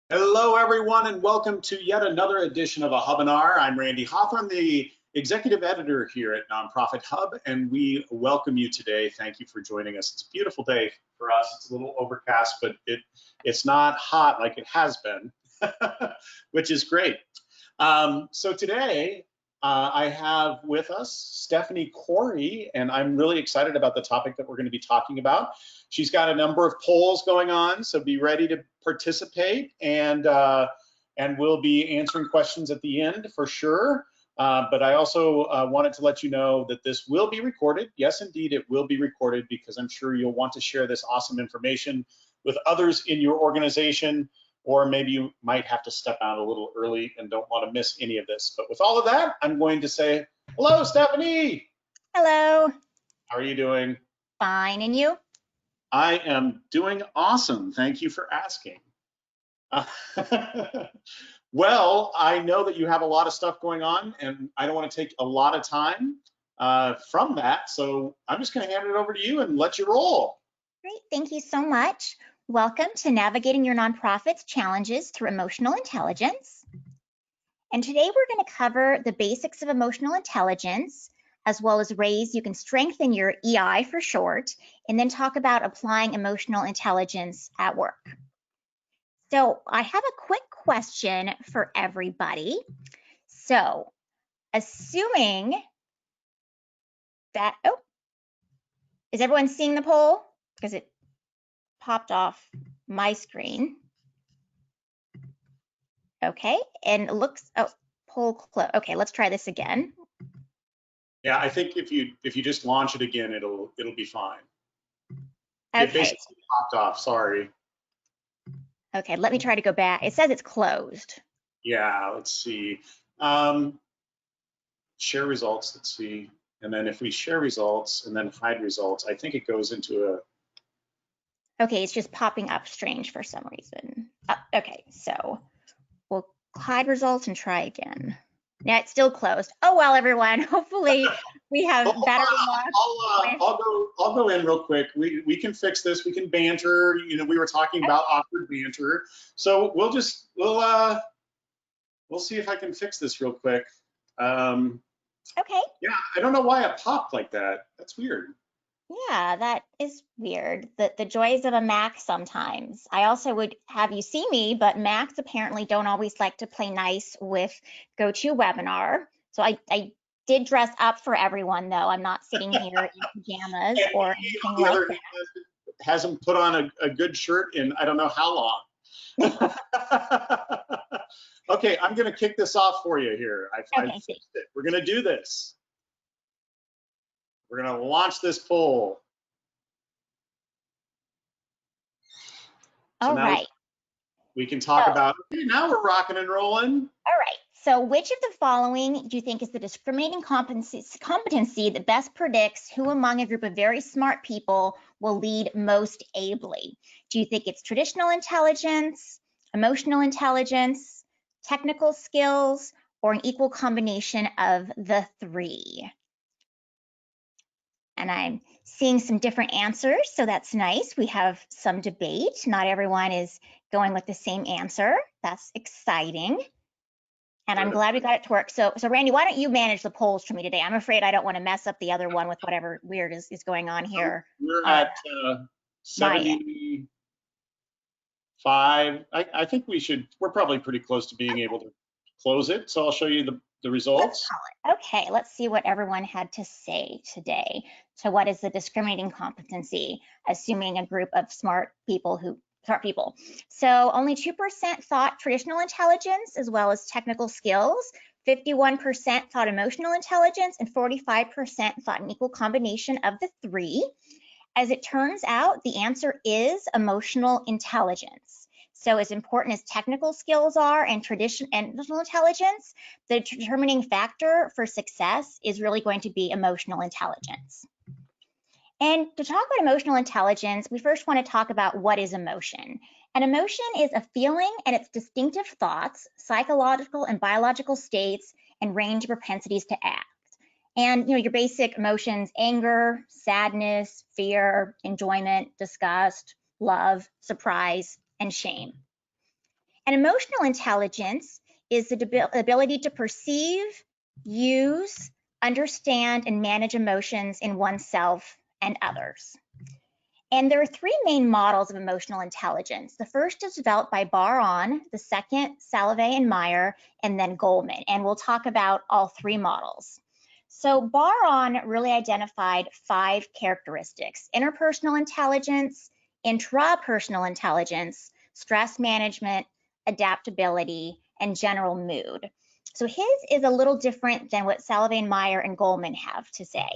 Hello, everyone, and welcome to yet another edition of a Hubinar. I'm Randy Hawthorne, the executive editor here at Nonprofit Hub, and we welcome you today. Thank you for joining us. It's a beautiful day for us. It's a little overcast, but it's not hot like it has been, which is great. So today, I have with us Stephanie Cory, and I'm really excited about the topic that we're going to be talking about. She's got a number of polls going on, so be ready to participate, and we'll be answering questions at the end for sure. But I also wanted to let you know that this will be recorded. Yes, indeed, it will be recorded because I'm sure you'll want to share this awesome information with others in your organization, or maybe you might have to step out a little early and don't want to miss any of this. But with all of that, I'm going to say, hello, Stephanie. Hello. How are you doing? Fine, and you? I am doing awesome. Thank you for asking. Well, I know that you have a lot of stuff going on, and I don't want to take a lot of time from that. So I'm just going to hand it over to you and let you roll. Great, thank you so much. Welcome to Navigating Your Nonprofit's Challenges Through Emotional Intelligence. And today we're going to cover the basics of emotional intelligence, as well as ways you can strengthen your EI for short, and then talk about applying emotional intelligence at work. So I have a quick question for everybody. So assuming that, is everyone seeing the poll? Because it popped off my screen. Okay, and it looks, poll close. Okay, let's try this again. Yeah, I think if you just launch it again, it'll be fine. Okay. It basically popped off, sorry. Okay, let me try to go back. It says it's closed. Yeah, let's see. Share results, let's see. And then if we share results and then hide results, I think it goes into a... Okay, it's just popping up strange for some reason. Okay, so we'll hide results and try again. Yeah, it's still closed. Oh well, everyone. Hopefully we have better luck. I'll go in real quick. We can fix this. We can banter. You know, we were talking about awkward banter. So we'll see if I can fix this real quick. Okay. Yeah, I don't know why it popped like that. That's weird. Yeah, that is weird. The joys of a Mac sometimes. I also would have you see me, but Macs apparently don't always like to play nice with GoToWebinar. So I did dress up for everyone, though. I'm not sitting here in pajamas or anything like that. Hasn't put on a good shirt in I don't know how long. Okay, I'm going to kick this off for you here. I fixed it. We're going to do this. We're going to launch this poll. So all right. We can talk about, okay, now we're rocking and rolling. All right. So which of the following do you think is the discriminating competency that best predicts who among a group of very smart people will lead most ably? Do you think it's traditional intelligence, emotional intelligence, technical skills, or an equal combination of the three? And I'm seeing some different answers, so that's nice. We have some debate. Not everyone is going with the same answer. That's exciting. And I'm glad we got it to work. So Randy, why don't you manage the polls for me today? I'm afraid I don't want to mess up the other one with whatever weird is going on here. We're at 75. I think we're probably pretty close to being able to close it. So I'll show you the results. Okay, let's see what everyone had to say today. So what is the discriminating competency, assuming a group of smart people. So only 2% thought traditional intelligence as well as technical skills. 51% thought emotional intelligence, and 45% thought an equal combination of the three. As it turns out, the answer is emotional intelligence. So as important as technical skills are and traditional intelligence, the determining factor for success is really going to be emotional intelligence. And to talk about emotional intelligence, we first want to talk about what is emotion. And emotion is a feeling and its distinctive thoughts, psychological and biological states, and range of propensities to act. And your basic emotions: anger, sadness, fear, enjoyment, disgust, love, surprise, and shame. And emotional intelligence is the ability to perceive, use, understand, and manage emotions in oneself and others. And there are three main models of emotional intelligence. The first is developed by Bar-On, the second, Salovey and Meyer, and then Goleman. And we'll talk about all three models. So Bar-On really identified 5 characteristics: interpersonal intelligence, intrapersonal intelligence, stress management, adaptability, and general mood. So his is a little different than what Salovey and Meyer and Goleman have to say.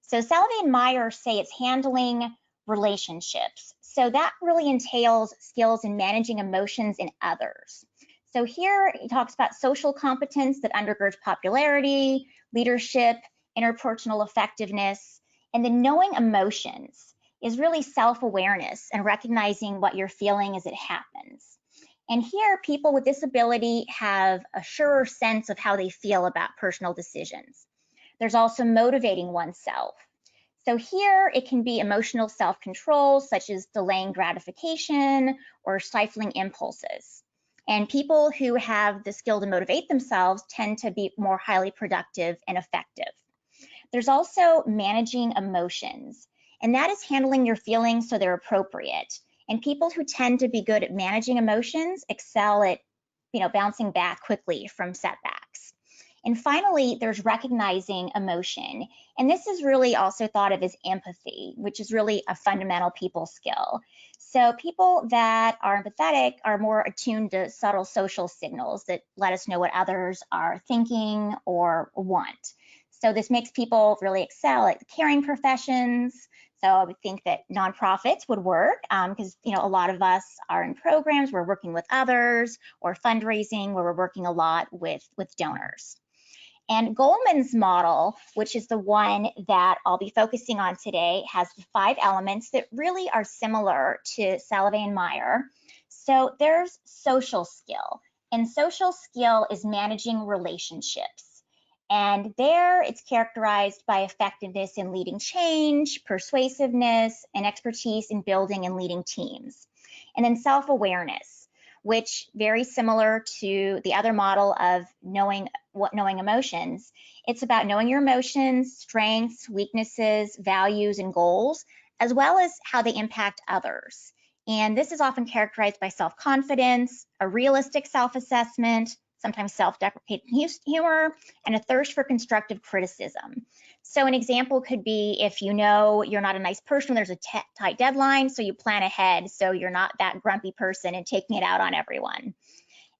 So Salovey and Meyer say it's handling relationships. So that really entails skills in managing emotions in others. So here he talks about social competence that undergirds popularity, leadership, interpersonal effectiveness, and then knowing emotions is really self-awareness and recognizing what you're feeling as it happens. And here, people with this ability have a surer sense of how they feel about personal decisions. There's also motivating oneself. So here, it can be emotional self-control, such as delaying gratification or stifling impulses. And people who have the skill to motivate themselves tend to be more highly productive and effective. There's also managing emotions, and that is handling your feelings so they're appropriate. And people who tend to be good at managing emotions excel at, bouncing back quickly from setbacks. And finally, there's recognizing emotion. And this is really also thought of as empathy, which is really a fundamental people skill. So people that are empathetic are more attuned to subtle social signals that let us know what others are thinking or want. So this makes people really excel at the caring professions. So I would think that nonprofits would work because a lot of us are in programs, we're working with others, or fundraising where we're working a lot with donors. And Goleman's model, which is the one that I'll be focusing on today, has 5 elements that really are similar to Salovey and Meyer. So there's social skill, and social skill is managing relationships. And there it's characterized by effectiveness in leading change, persuasiveness, and expertise in building and leading teams. And then self-awareness, which very similar to the other model of knowing emotions. It's about knowing your emotions, strengths, weaknesses, values, and goals, as well as how they impact others. And this is often characterized by self-confidence, a realistic self-assessment, sometimes self-deprecating humor, and a thirst for constructive criticism. So an example could be if you know you're not a nice person, there's a tight deadline, so you plan ahead so you're not that grumpy person and taking it out on everyone.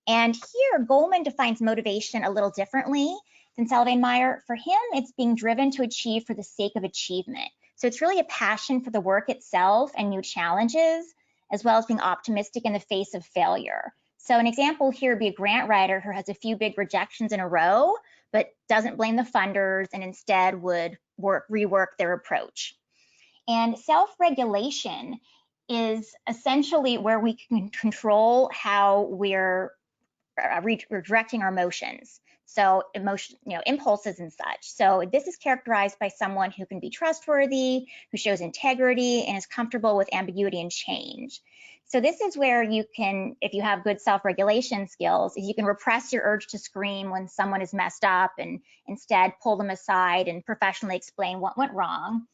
And here, Goleman defines motivation a little differently than Salovey and Meyer. For him, it's being driven to achieve for the sake of achievement. So it's really a passion for the work itself and new challenges, as well as being optimistic in the face of failure. So an example here would be a grant writer who has a few big rejections in a row, but doesn't blame the funders and instead would rework their approach. And self-regulation is essentially where we can control how we're directing our emotions. So impulses and such. So this is characterized by someone who can be trustworthy, who shows integrity, and is comfortable with ambiguity and change. So this is where you can, if you have good self-regulation skills, you can repress your urge to scream when someone is messed up and instead pull them aside and professionally explain what went wrong.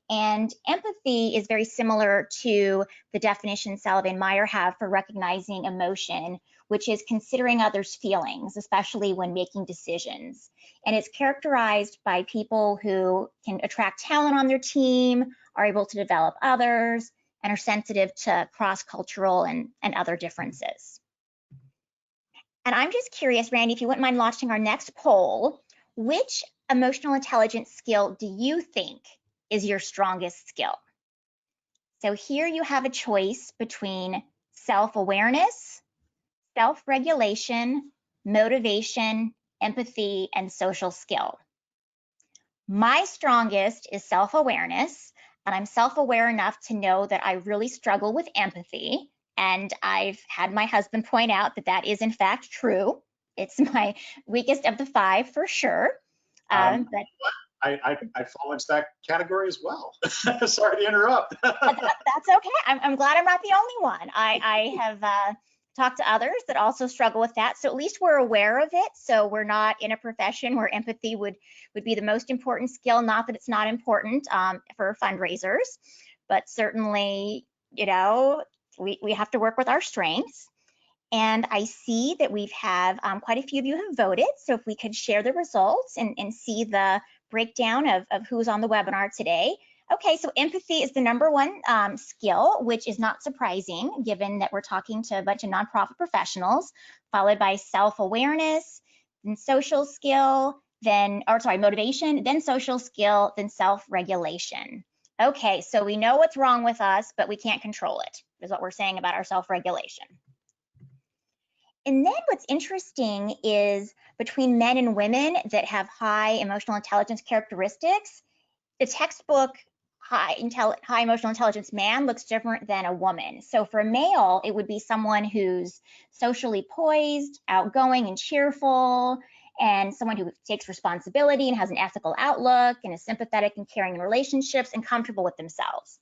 And empathy is very similar to the definition Salovey and Meyer have for recognizing emotion, which is considering others' feelings, especially when making decisions. And it's characterized by people who can attract talent on their team, are able to develop others, and are sensitive to cross-cultural and other differences. And I'm just curious, Randy, if you wouldn't mind launching our next poll, which emotional intelligence skill do you think is your strongest skill? So here you have a choice between self-awareness, self-regulation, motivation, empathy, and social skill. My strongest is self-awareness, and I'm self-aware enough to know that I really struggle with empathy. And I've had my husband point out that that is in fact true. It's my weakest of the 5 for sure. But I fall into that category as well. Sorry to interrupt. That's okay. I'm glad I'm not the only one. I have talk to others that also struggle with that. So at least we're aware of it. So we're not in a profession where empathy would be the most important skill. Not that it's not important for fundraisers, but certainly, you know, we have to work with our strengths. And I see that we've quite a few of you have voted. So if we could share the results and see the breakdown of who's on the webinar today. Okay, so empathy is the #1 skill, which is not surprising given that we're talking to a bunch of nonprofit professionals, followed by self-awareness, then social skill, motivation, then social skill, then self-regulation. Okay, so we know what's wrong with us, but we can't control it, is what we're saying about our self-regulation. And then what's interesting is between men and women that have high emotional intelligence characteristics, the textbook high emotional intelligence man looks different than a woman. So for a male, it would be someone who's socially poised, outgoing and cheerful, and someone who takes responsibility and has an ethical outlook and is sympathetic and caring in relationships and comfortable with themselves.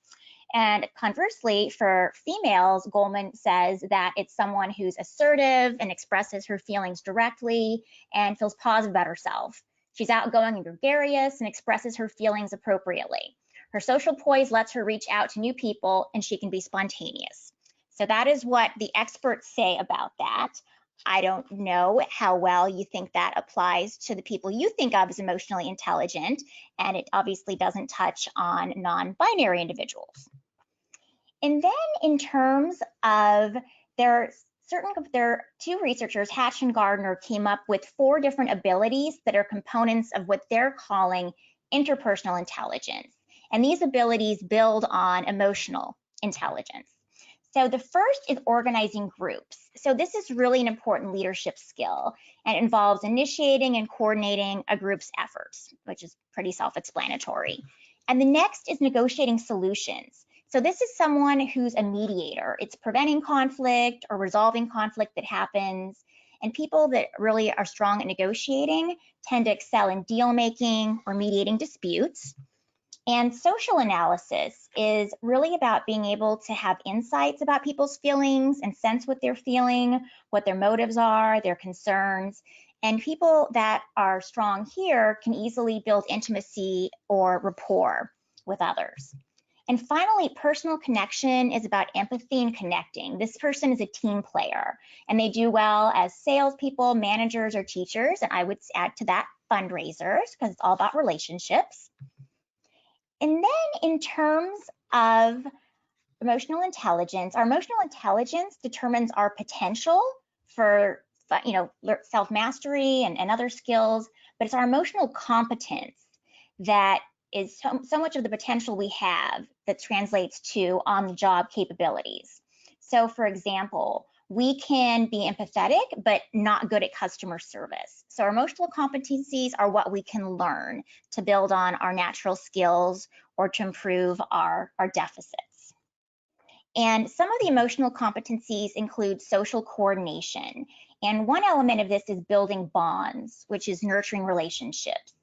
And conversely, for females, Goldman says that it's someone who's assertive and expresses her feelings directly and feels positive about herself. She's outgoing and gregarious and expresses her feelings appropriately. Her social poise lets her reach out to new people, and she can be spontaneous. So that is what the experts say about that. I don't know how well you think that applies to the people you think of as emotionally intelligent, and it obviously doesn't touch on non-binary individuals. And then in terms of there are 2 researchers, Hatch and Gardner, came up with 4 different abilities that are components of what they're calling interpersonal intelligence. And these abilities build on emotional intelligence. So the first is organizing groups. So this is really an important leadership skill and involves initiating and coordinating a group's efforts, which is pretty self-explanatory. And the next is negotiating solutions. So this is someone who's a mediator. It's preventing conflict or resolving conflict that happens. And people that really are strong at negotiating tend to excel in deal making or mediating disputes. And social analysis is really about being able to have insights about people's feelings and sense what they're feeling, what their motives are, their concerns. And people that are strong here can easily build intimacy or rapport with others. And finally, personal connection is about empathy and connecting. This person is a team player, and they do well as salespeople, managers, or teachers. And I would add to that fundraisers, because it's all about relationships. And then in terms of emotional intelligence, our emotional intelligence determines our potential for, self-mastery and other skills, but it's our emotional competence that is so much of the potential we have that translates to on-the-job capabilities. So for example, we can be empathetic, but not good at customer service. So our emotional competencies are what we can learn to build on our natural skills or to improve our deficits. And some of the emotional competencies include social coordination. And one element of this is building bonds, which is nurturing relationships.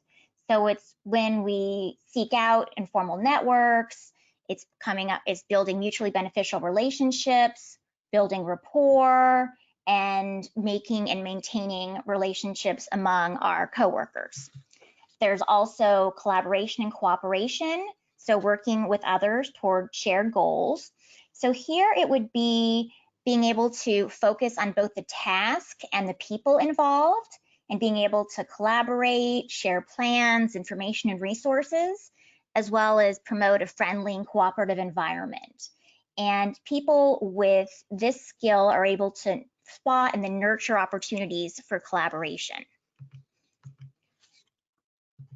So it's when we seek out informal networks, it's building mutually beneficial relationships, building rapport, and making and maintaining relationships among our coworkers. There's also collaboration and cooperation, so working with others toward shared goals. So here it would be being able to focus on both the task and the people involved, and being able to collaborate, share plans, information, and resources, as well as promote a friendly and cooperative environment. And people with this skill are able to spot and then nurture opportunities for collaboration.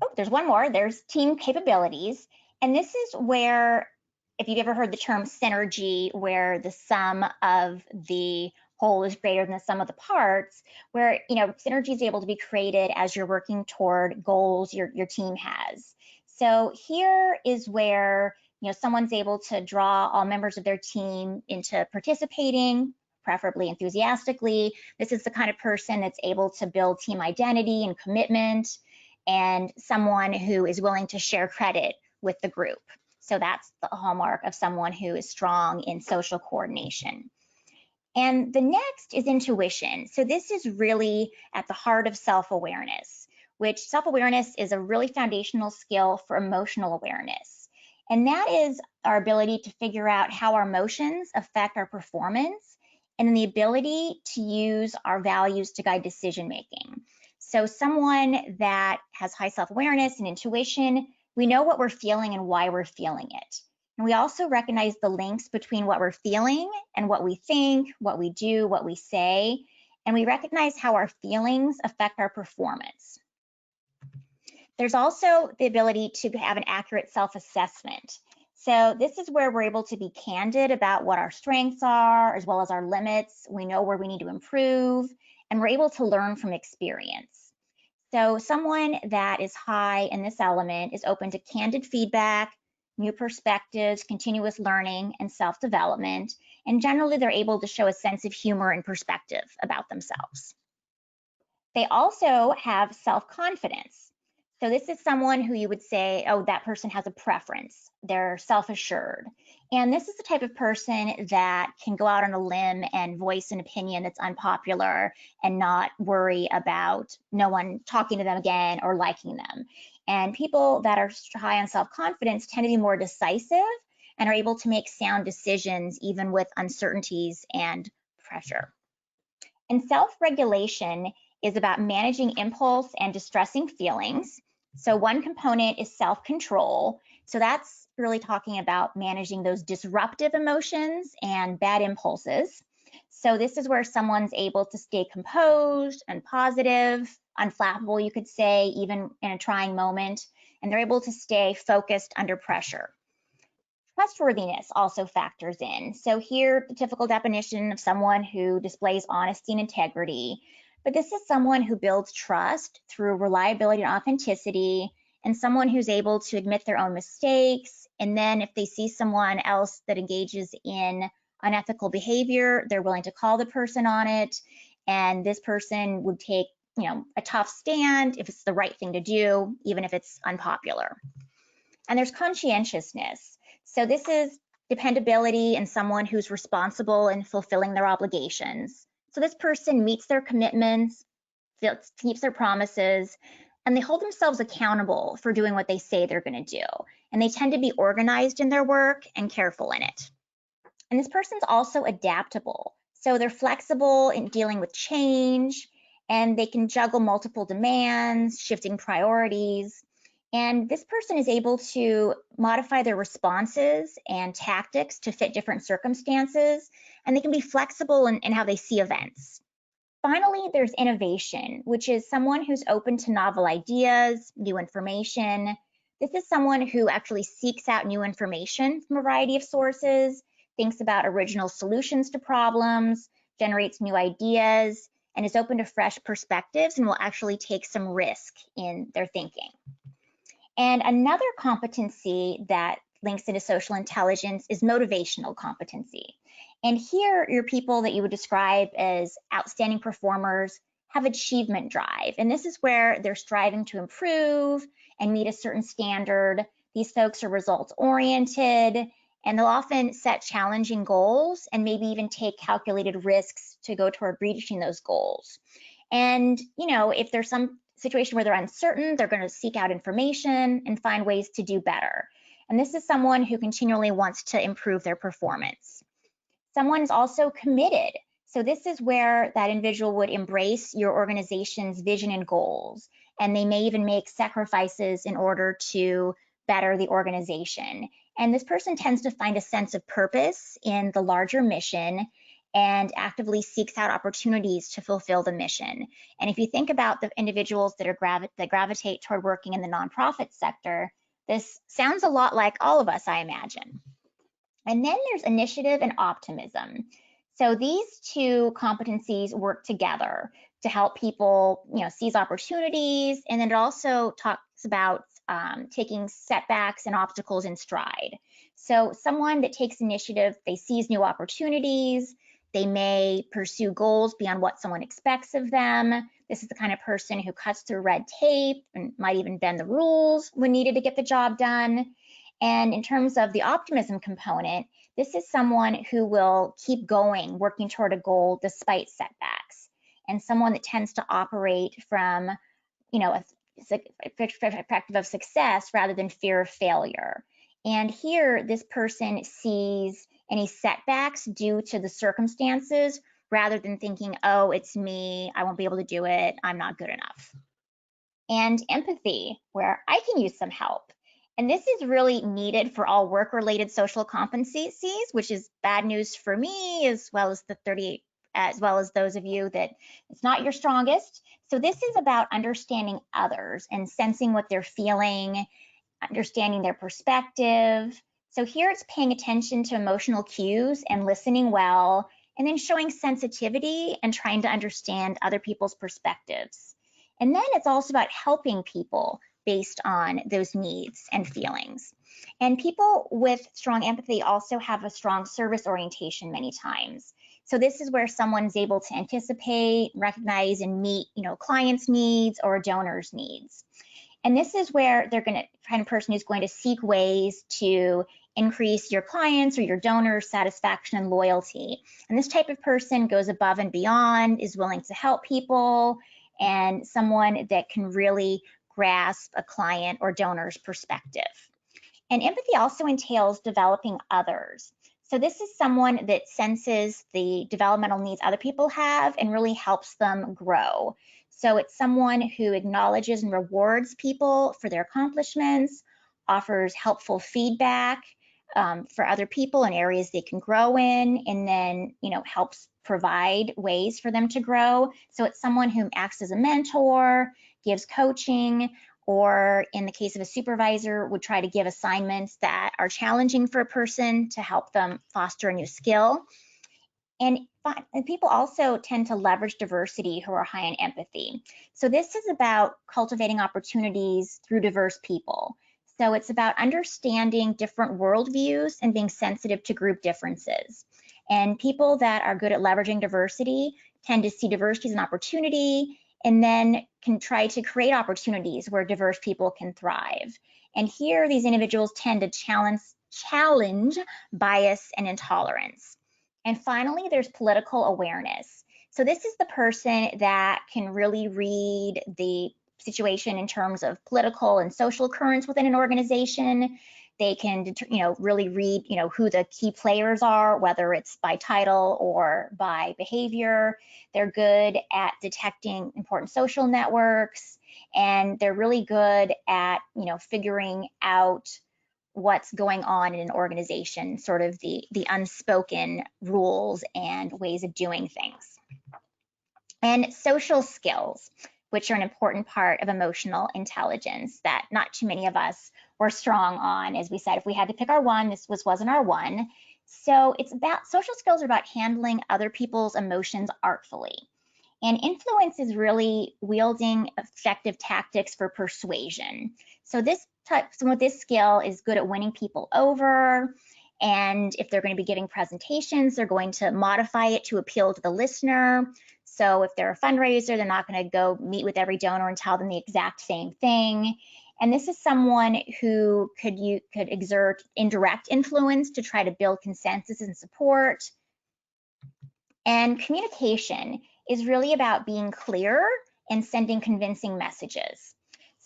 Oh, there's one more. There's team capabilities. And this is where, if you've ever heard the term synergy, where the sum of the whole is greater than the sum of the parts, where synergy is able to be created as you're working toward goals your team has. So here is where someone's able to draw all members of their team into participating, preferably enthusiastically. This is the kind of person that's able to build team identity and commitment, and someone who is willing to share credit with the group. So that's the hallmark of someone who is strong in social coordination. And the next is intuition. So this is really at the heart of self-awareness, which self-awareness is a really foundational skill for emotional awareness. And that is our ability to figure out how our emotions affect our performance and the ability to use our values to guide decision making. So someone that has high self-awareness and intuition, we know what we're feeling and why we're feeling it. And we also recognize the links between what we're feeling and what we think, what we do, what we say, and we recognize how our feelings affect our performance. There's also the ability to have an accurate self-assessment. So this is where we're able to be candid about what our strengths are, as well as our limits. We know where we need to improve, and we're able to learn from experience. So someone that is high in this element is open to candid feedback, new perspectives, continuous learning, and self-development. And generally, they're able to show a sense of humor and perspective about themselves. They also have self-confidence. So this is someone who you would say, oh, that person has a preference. They're self-assured. And this is the type of person that can go out on a limb and voice an opinion that's unpopular and not worry about no one talking to them again or liking them. And people that are high on self-confidence tend to be more decisive and are able to make sound decisions even with uncertainties and pressure. And self-regulation is about managing impulse and distressing feelings. So one component is self-control. So that's really talking about managing those disruptive emotions and bad impulses. So this is where someone's able to stay composed and positive, unflappable, you could say, even in a trying moment, and they're able to stay focused under pressure. Trustworthiness also factors in. So here, the typical definition of someone who displays honesty and integrity, but this is someone who builds trust through reliability and authenticity, and someone who's able to admit their own mistakes. And then if they see someone else that engages in unethical behavior, they're willing to call the person on it. And this person would take, a tough stand if it's the right thing to do, even if it's unpopular. And there's conscientiousness. So this is dependability and someone who's responsible in fulfilling their obligations. So this person meets their commitments, keeps their promises, and they hold themselves accountable for doing what they say they're going to do. And they tend to be organized in their work and careful in it. And this person's also adaptable. So they're flexible in dealing with change, and they can juggle multiple demands, shifting priorities. And this person is able to modify their responses and tactics to fit different circumstances, and they can be flexible in how they see events. Finally, there's innovation, which is someone who's open to novel ideas, new information. This is someone who actually seeks out new information from a variety of sources, thinks about original solutions to problems, generates new ideas, and is open to fresh perspectives and will actually take some risk in their thinking. And another competency that links into social intelligence is motivational competency. And here, your people that you would describe as outstanding performers have achievement drive. And this is where they're striving to improve and meet a certain standard. These folks are results oriented, and they'll often set challenging goals and maybe even take calculated risks to go toward reaching those goals. And, if there's some situation where they're uncertain, they're going to seek out information and find ways to do better. And this is someone who continually wants to improve their performance. Someone is also committed. So this is where that individual would embrace your organization's vision and goals, and they may even make sacrifices in order to better the organization. And this person tends to find a sense of purpose in the larger mission and actively seeks out opportunities to fulfill the mission. And if you think about the individuals that gravitate toward working in the nonprofit sector, this sounds a lot like all of us, I imagine. And then there's initiative and optimism. So these two competencies work together to help people, seize opportunities. And then it also talks about taking setbacks and obstacles in stride. So someone that takes initiative, they seize new opportunities. They may pursue goals beyond what someone expects of them. This is the kind of person who cuts through red tape and might even bend the rules when needed to get the job done. And in terms of the optimism component, This is someone who will keep going, working toward a goal despite setbacks, and someone that tends to operate from, a perspective of success rather than fear of failure. And here, this person sees any setbacks due to the circumstances rather than thinking, oh, it's me, I won't be able to do it, I'm not good enough. And empathy, where I can use some help. And this is really needed for all work-related social competencies, which is bad news for me, as well as those of you that it's not your strongest. So this is about understanding others and sensing what they're feeling, understanding their perspective. So here it's paying attention to emotional cues and listening well, and then showing sensitivity and trying to understand other people's perspectives. And then it's also about helping people based on those needs and feelings. And people with strong empathy also have a strong service orientation many times. So this is where someone's able to anticipate, recognize, and meet, clients' needs or donors' needs. And this is where they're going to kind of person who's going to seek ways to increase your clients or your donors' satisfaction and loyalty. And this type of person goes above and beyond, is willing to help people, and someone that can really grasp a client or donor's perspective. And empathy also entails developing others. So this is someone that senses the developmental needs other people have and really helps them grow. So it's someone who acknowledges and rewards people for their accomplishments, offers helpful feedback for other people in areas they can grow in, and then, helps provide ways for them to grow. So it's someone who acts as a mentor, gives coaching, or in the case of a supervisor, would try to give assignments that are challenging for a person to help them foster a new skill. And people also tend to leverage diversity who are high in empathy. So this is about cultivating opportunities through diverse people. So it's about understanding different worldviews and being sensitive to group differences. And people that are good at leveraging diversity tend to see diversity as an opportunity and then can try to create opportunities where diverse people can thrive. And here, these individuals tend to challenge bias and intolerance. And finally, there's political awareness. So this is the person that can really read the situation in terms of political and social currents within an organization. They can, really read, who the key players are, whether it's by title or by behavior. They're good at detecting important social networks, and they're really good at, figuring out what's going on in an organization, sort of the unspoken rules and ways of doing things. And social skills, which are an important part of emotional intelligence that not too many of us were strong on. As we said, if we had to pick our one, this wasn't our one. So it's about, social skills are about handling other people's emotions artfully. And influence is really wielding effective tactics for persuasion. So someone with this skill is good at winning people over. And if they're going to be giving presentations, they're going to modify it to appeal to the listener. So if they're a fundraiser, they're not going to go meet with every donor and tell them the exact same thing. And this is someone who could exert indirect influence to try to build consensus and support. And communication is really about being clear and sending convincing messages.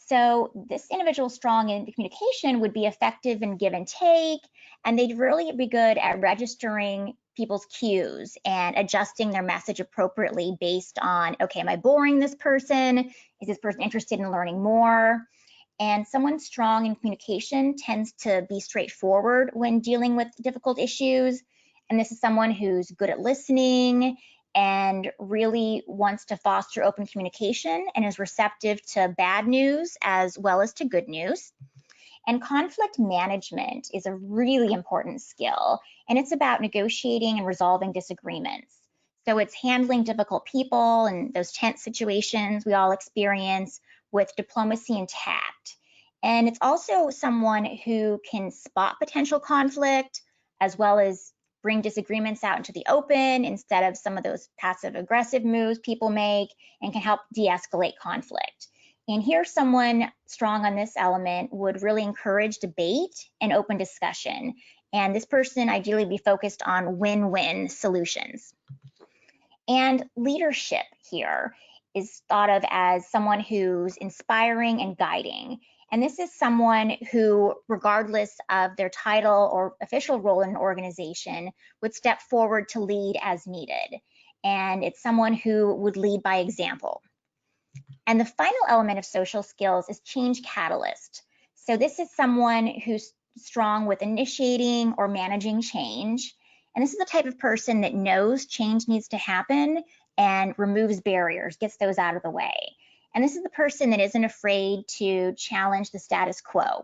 So this individual strong in communication would be effective in give and take, and they'd really be good at registering people's cues and adjusting their message appropriately based on, okay, am I boring this person? Is this person interested in learning more? And someone strong in communication tends to be straightforward when dealing with difficult issues. And this is someone who's good at listening and really wants to foster open communication and is receptive to bad news as well as to good news. And conflict management is a really important skill, and it's about negotiating and resolving disagreements. So it's handling difficult people and those tense situations we all experience with diplomacy and tact. And it's also someone who can spot potential conflict as well as bring disagreements out into the open instead of some of those passive aggressive moves people make, and can help de-escalate conflict. And here, someone strong on this element would really encourage debate and open discussion And this person ideally be focused on win-win solutions. And leadership here is thought of as someone who's inspiring and guiding. And this is someone who, regardless of their title or official role in an organization, would step forward to lead as needed. And it's someone who would lead by example. And the final element of social skills is change catalyst. So this is someone who's strong with initiating or managing change. And this is the type of person that knows change needs to happen and removes barriers, gets those out of the way. And this is the person that isn't afraid to challenge the status quo.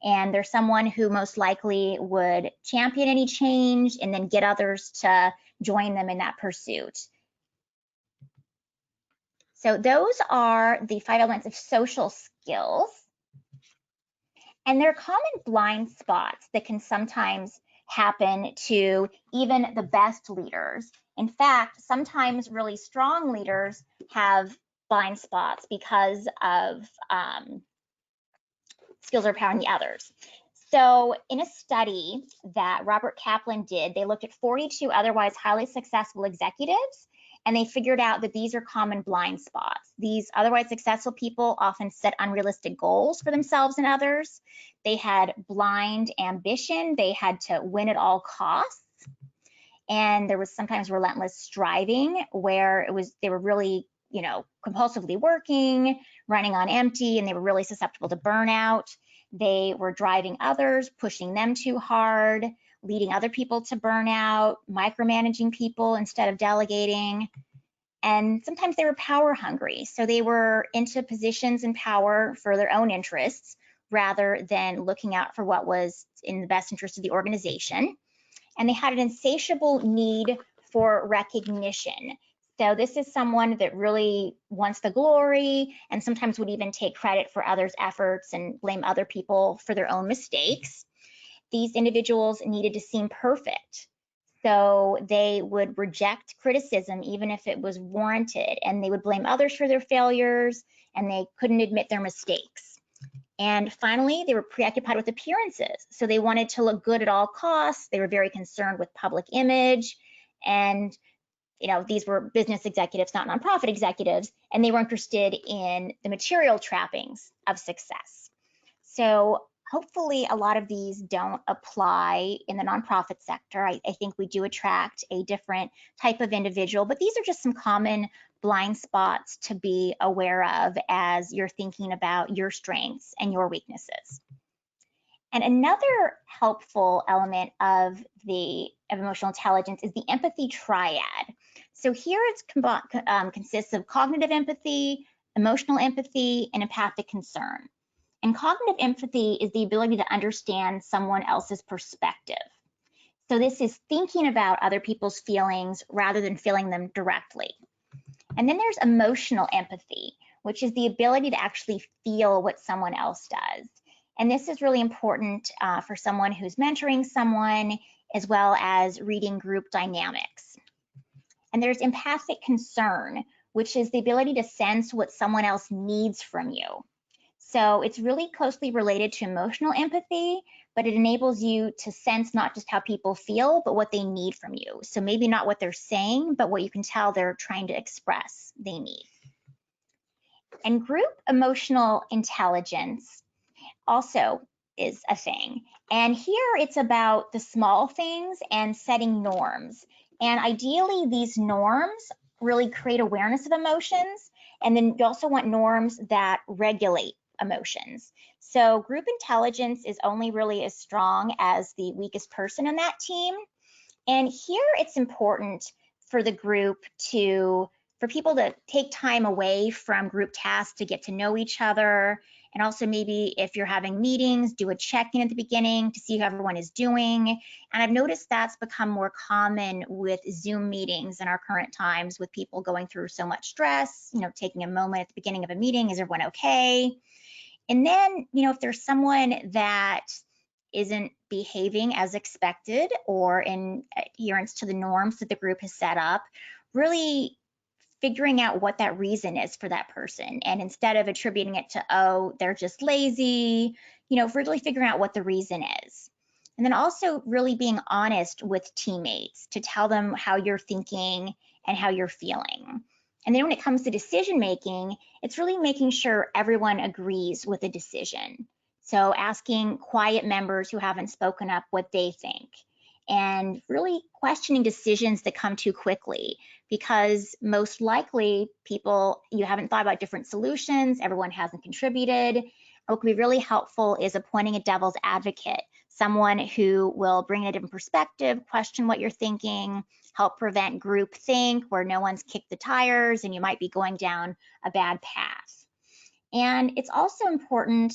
And they're someone who most likely would champion any change and then get others to join them in that pursuit. So those are the 5 elements of social skills. And there are common blind spots that can sometimes happen to even the best leaders. In fact, sometimes really strong leaders have blind spots because of skills overpowering the others. So in a study that Robert Kaplan did, they looked at 42 otherwise highly successful executives, and they figured out that these are common blind spots. These otherwise successful people often set unrealistic goals for themselves and others. They had blind ambition. They had to win at all costs. And there was sometimes relentless striving where they were really, compulsively working, running on empty, and they were really susceptible to burnout. They were driving others, pushing them too hard, leading other people to burnout, micromanaging people instead of delegating. And sometimes they were power hungry. So they were into positions and power for their own interests rather than looking out for what was in the best interest of the organization. And they had an insatiable need for recognition. So this is someone that really wants the glory and sometimes would even take credit for others' efforts and blame other people for their own mistakes. These individuals needed to seem perfect. So they would reject criticism even if it was warranted, and they would blame others for their failures, and they couldn't admit their mistakes. And finally, they were preoccupied with appearances. So they wanted to look good at all costs. They were very concerned with public image. And, these were business executives, not nonprofit executives, and they were interested in the material trappings of success. So hopefully a lot of these don't apply in the nonprofit sector. I think we do attract a different type of individual, but these are just some common blind spots to be aware of as you're thinking about your strengths and your weaknesses. And another helpful element of emotional intelligence is the empathy triad. So here it consists of cognitive empathy, emotional empathy, and empathic concern. And cognitive empathy is the ability to understand someone else's perspective. So this is thinking about other people's feelings rather than feeling them directly. And then there's emotional empathy, which is the ability to actually feel what someone else does. And this is really important for someone who's mentoring someone, as well as reading group dynamics. And there's empathic concern, which is the ability to sense what someone else needs from you. So it's really closely related to emotional empathy, but it enables you to sense not just how people feel, but what they need from you. So maybe not what they're saying, but what you can tell they're trying to express they need. And group emotional intelligence also is a thing. And here it's about the small things and setting norms. And ideally, these norms really create awareness of emotions. And then you also want norms that regulate emotions. So group intelligence is only really as strong as the weakest person in that team. And here it's important for the group for people to take time away from group tasks to get to know each other. And also maybe if you're having meetings, do a check-in at the beginning to see how everyone is doing. And I've noticed that's become more common with Zoom meetings in our current times with people going through so much stress, taking a moment at the beginning of a meeting, is everyone okay? And then, if there's someone that isn't behaving as expected or in adherence to the norms that the group has set up, really figuring out what that reason is for that person. And instead of attributing it to, oh, they're just lazy, really figuring out what the reason is. And then also really being honest with teammates to tell them how you're thinking and how you're feeling. And then when it comes to decision making, it's really making sure everyone agrees with the decision. So asking quiet members who haven't spoken up what they think, and really questioning decisions that come too quickly, because most likely you haven't thought about different solutions, everyone hasn't contributed. What can be really helpful is appointing a devil's advocate, someone who will bring in a different perspective, question what you're thinking, help prevent groupthink where no one's kicked the tires and you might be going down a bad path. And it's also important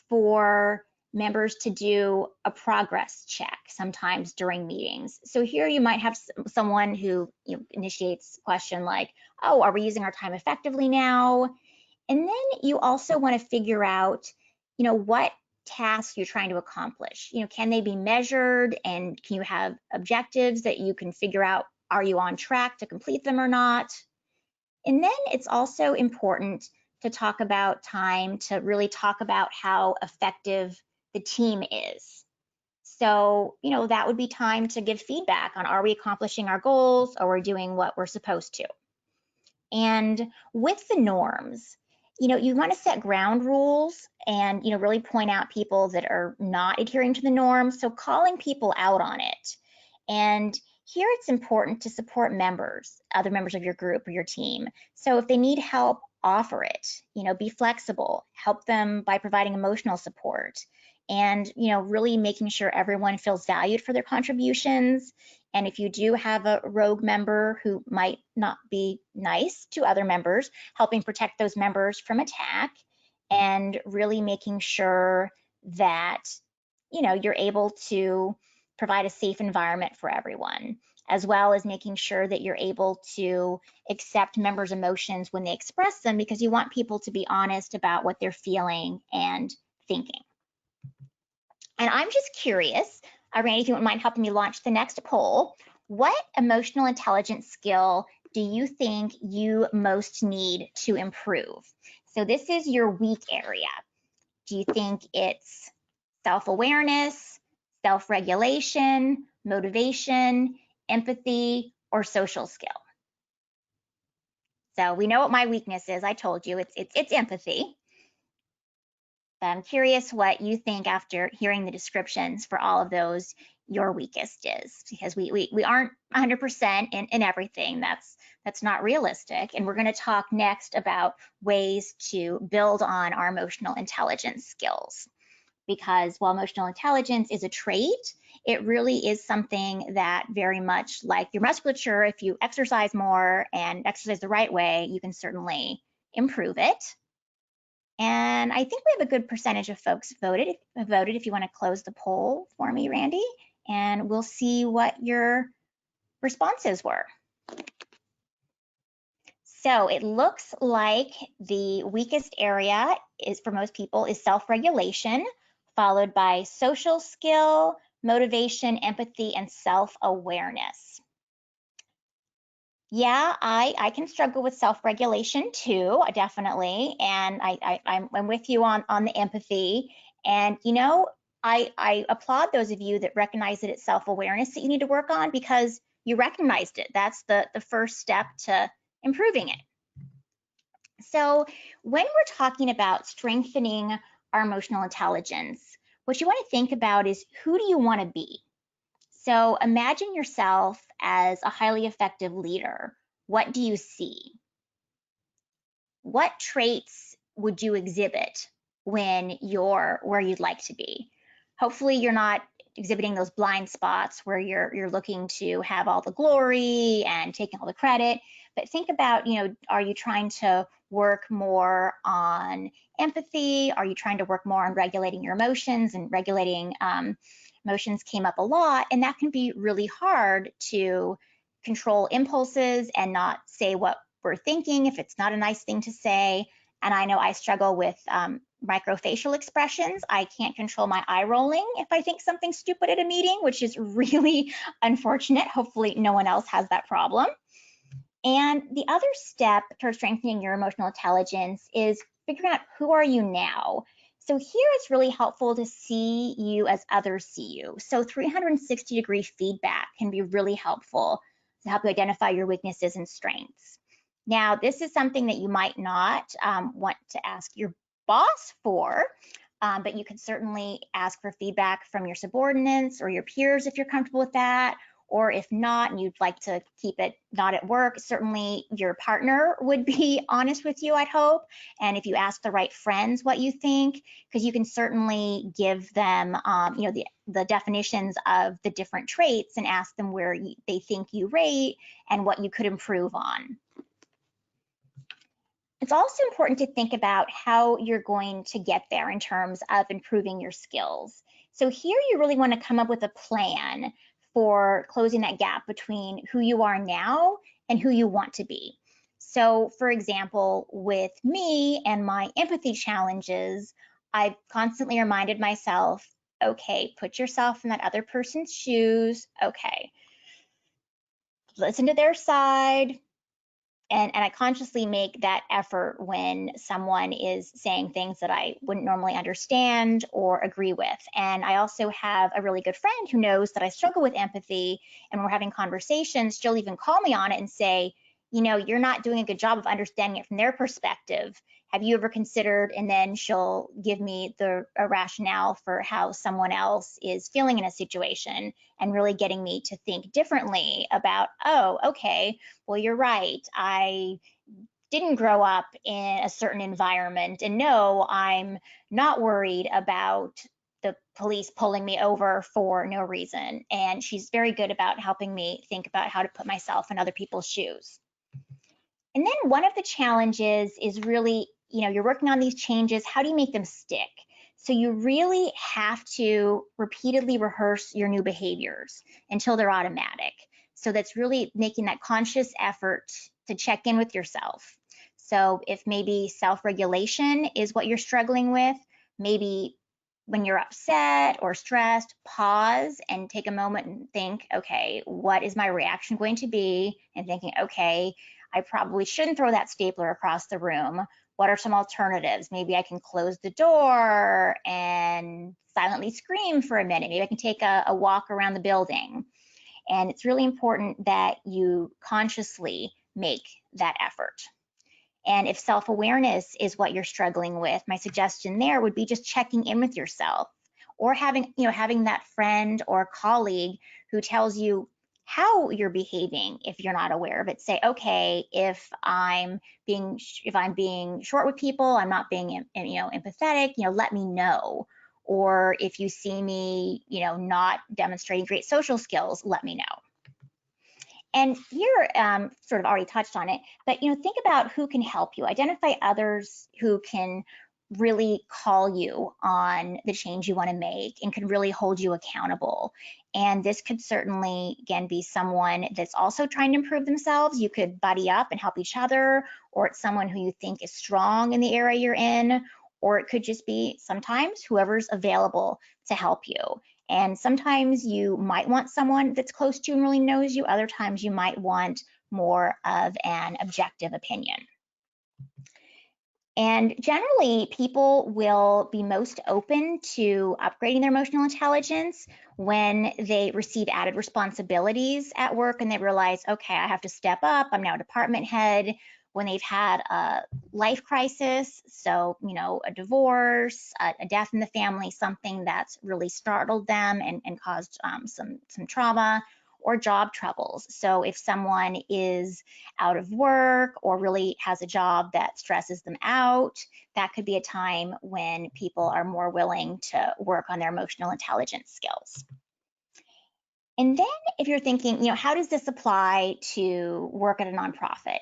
for members to do a progress check sometimes during meetings. So here you might have someone who initiates a question like, oh, are we using our time effectively now? And then you also want to figure out, what tasks you're trying to accomplish. Can they be measured, and can you have objectives that you can figure out, are you on track to complete them or not? And then it's also important to talk about time to really talk about how effective the team is. So, that would be time to give feedback on, are we accomplishing our goals, or we're doing what we're supposed to? And with the norms, you want to set ground rules and, really point out people that are not adhering to the norms. So calling people out on it. And here it's important to support other members of your group or your team. So if they need help, offer it, be flexible, help them by providing emotional support, and, really making sure everyone feels valued for their contributions. And if you do have a rogue member who might not be nice to other members, helping protect those members from attack, and really making sure that, you're able to provide a safe environment for everyone, as well as making sure that you're able to accept members' emotions when they express them, because you want people to be honest about what they're feeling and thinking. And I'm just curious, Randy, if you wouldn't mind helping me launch the next poll, what emotional intelligence skill do you think you most need to improve? So this is your weak area. Do you think it's self-awareness, self-regulation, motivation, empathy, or social skill? So we know what my weakness is. I told you it's empathy. But I'm curious what you think after hearing the descriptions for all of those your weakest is, because we aren't 100% in everything. That's not realistic. And we're going to talk next about ways to build on our emotional intelligence skills. Because while emotional intelligence is a trait, it really is something that, very much like your musculature, if you exercise more and exercise the right way, you can certainly improve it. And I think we have a good percentage of folks voted. If you want to close the poll for me, Randy, and we'll see what your responses were. So it looks like the weakest area is, for most people, is self-regulation, followed by social skill, motivation, empathy, and self-awareness. Yeah, I can struggle with self-regulation too, definitely, and I'm with you on the empathy. And I applaud those of you that recognize that it's self-awareness that you need to work on, because you recognized it. That's the first step to improving it. So when we're talking about strengthening our emotional intelligence, what you want to think about is, who do you want to be? So imagine yourself as a highly effective leader. What do you see? What traits would you exhibit when you're where you'd like to be? Hopefully you're not exhibiting those blind spots where you're looking to have all the glory and taking all the credit. But think about, are you trying to work more on empathy? Are you trying to work more on regulating your emotions? And regulating emotions came up a lot, and that can be really hard to control impulses and not say what we're thinking if it's not a nice thing to say. And I know I struggle with microfacial expressions. I can't control my eye rolling if I think something stupid at a meeting, which is really unfortunate. Hopefully no one else has that problem. And the other step towards strengthening your emotional intelligence is figuring out, who are you now? So here it's really helpful to see you as others see you. So 360-degree feedback can be really helpful to help you identify your weaknesses and strengths. Now, this is something that you might not want to ask your boss for, but you can certainly ask for feedback from your subordinates or your peers if you're comfortable with that. Or if not, and you'd like to keep it not at work, certainly your partner would be honest with you, I'd hope. And if you ask the right friends what you think, because you can certainly give them, the definitions of the different traits and ask them where they think you rate and what you could improve on. It's also important to think about how you're going to get there in terms of improving your skills. So here you really want to come up with a plan for closing that gap between who you are now and who you want to be. So for example, with me and my empathy challenges, I've constantly reminded myself, okay, put yourself in that other person's shoes. Okay, listen to their side. And I consciously make that effort when someone is saying things that I wouldn't normally understand or agree with. And I also have a really good friend who knows that I struggle with empathy, and when we're having conversations, she'll even call me on it and say, you know, you're not doing a good job of understanding it from their perspective. Have you ever considered? And then she'll give me a rationale for how someone else is feeling in a situation, and really getting me to think differently about, oh, okay, well, you're right. I didn't grow up in a certain environment, and no, I'm not worried about the police pulling me over for no reason. And she's very good about helping me think about how to put myself in other people's shoes. And then one of the challenges is really, you're working on these changes. How do you make them stick? So you really have to repeatedly rehearse your new behaviors until they're automatic. So that's really making that conscious effort to check in with yourself. So if maybe self-regulation is what you're struggling with, maybe when you're upset or stressed, pause and take a moment and think, okay, what is my reaction going to be? And thinking, okay, I probably shouldn't throw that stapler across the room. What are some alternatives? Maybe I can close the door and silently scream for a minute. Maybe I can take a walk around the building. And it's really important that you consciously make that effort. And if self-awareness is what you're struggling with, my suggestion there would be just checking in with yourself, or having that friend or colleague who tells you how you're behaving if you're not aware of it. Say, okay, if I'm being short with people, I'm not being empathetic, let me know. Or if you see me, not demonstrating great social skills, let me know. And you're sort of already touched on it, but think about who can help you. Identify others who can really call you on the change you want to make and can really hold you accountable. And this could certainly, again, be someone that's also trying to improve themselves. You could buddy up and help each other, or it's someone who you think is strong in the area you're in, or it could just be sometimes whoever's available to help you. And sometimes you might want someone that's close to you and really knows you. Other times you might want more of an objective opinion. And generally, people will be most open to upgrading their emotional intelligence when they receive added responsibilities at work and they realize, okay, I have to step up. I'm now a department head. When they've had a life crisis, so, a divorce, a death in the family, something that's really startled them and caused some trauma, or job troubles. So if someone is out of work or really has a job that stresses them out, that could be a time when people are more willing to work on their emotional intelligence skills. And then if you're thinking, how does this apply to work at a nonprofit?